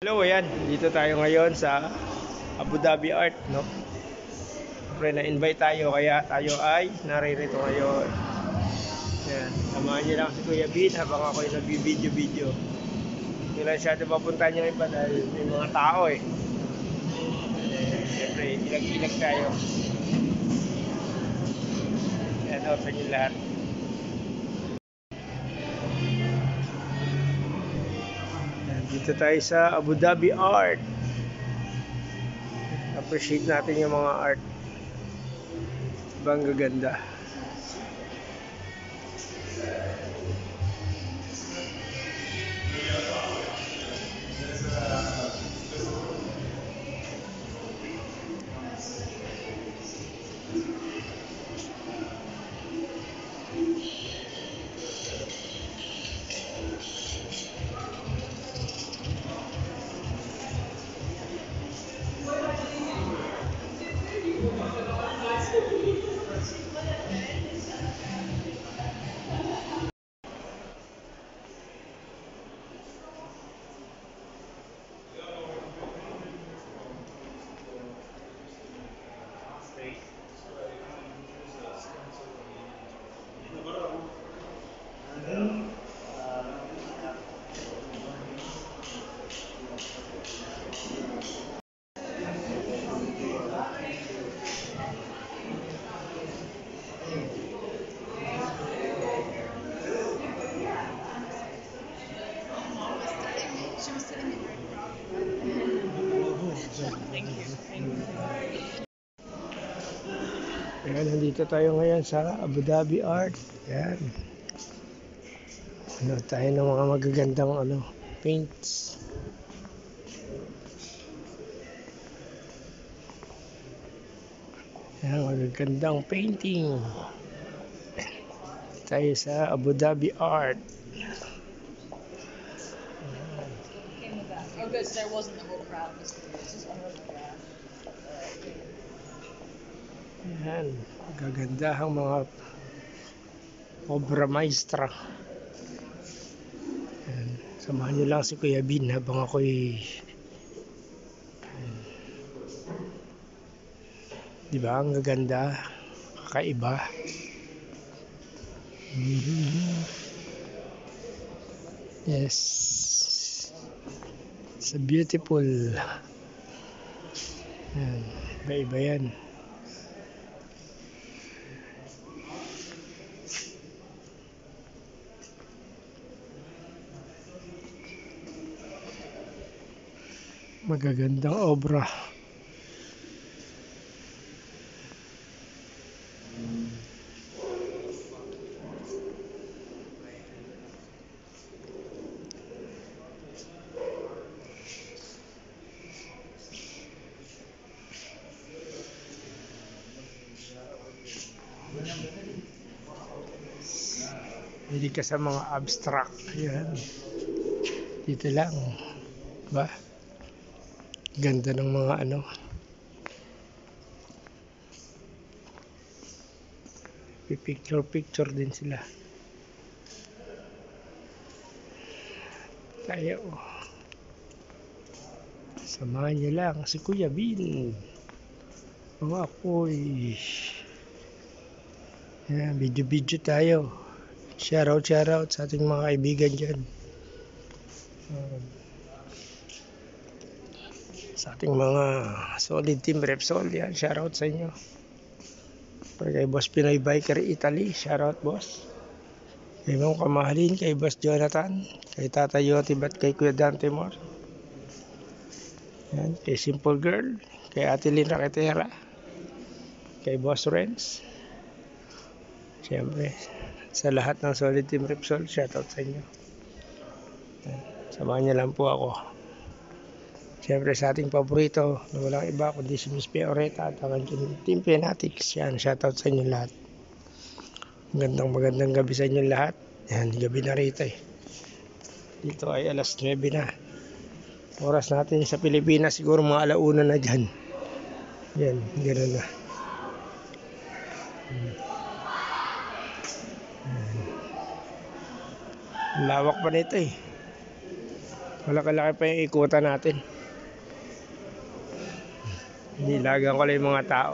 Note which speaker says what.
Speaker 1: Hello, ayan. Dito tayo ngayon sa Abu Dhabi Art, no? Siyempre, na-invite tayo, kaya tayo ay naririto ngayon. Ayan. Samahan niyo lang si Kuya Bin habang ako'y nag-video-video. Hindi lang siya papuntahan niyo iba dahil may mga tao eh. Siyempre, ilag-ilag tayo. Ayan, sa inyo lahat. Ayan, dito tayo sa Abu Dhabi Art. Appreciate natin yung mga art. Bang gaganda. Ayan, nandito tayo ngayon sa Abu Dhabi Art. Ayan. Ano tayo ng mga magagandang paints. Ayan, magagandang painting. Tayo sa Abu Dhabi Art.
Speaker 2: Oh, good. So there wasn't the whole crowd. This is
Speaker 1: Ayan, magagandahang mga obra maestra. Ayan, samahan nyo lang si Kuya Bin habang ako'y di ba ang gaganda, kakaiba. Yes, it's a beautiful. Ayan, iba-iba yan. Magagandang obra. Hindi ka sa mga abstract. Yan. Dito lang. Ba? Ganda ng mga picture din sila. Tayo. Samahan niyo lang si Kuya Bin. Mga ako'y yan, video tayo. Shoutout sa ating mga kaibigan dyan. Sa ating mga solid team Repsol yan. Shoutout sa inyo. Para kay Boss Pinoy Biker Italy. Shoutout boss. Kay Ma'am Kamahalin. Kay Boss Jonathan. Kay Tata Yotib at kay Kuya Dante Moore. Yan. Kay Simple Girl. Kay Ate Lynn Raquetera. Kay Boss Renz. Siyempre sa lahat ng solid team Repsol, shoutout sa inyo. Samahan niyo lang po ako. Siyempre sa ating paborito na walang iba kundi si Miss Peoreta at ang Team Fanatics. Yan, shoutout sa inyo lahat. Magandang gabi sa inyo lahat. Yan, gabi na rito eh. Dito ay alas 9 na. Oras natin sa Pilipinas siguro mga 1:00 na dyan. Yan, gano'n na. Lawak pa nito eh. Malaki-laki pa yung ikutan natin. Nilagan ko lang yung mga tao.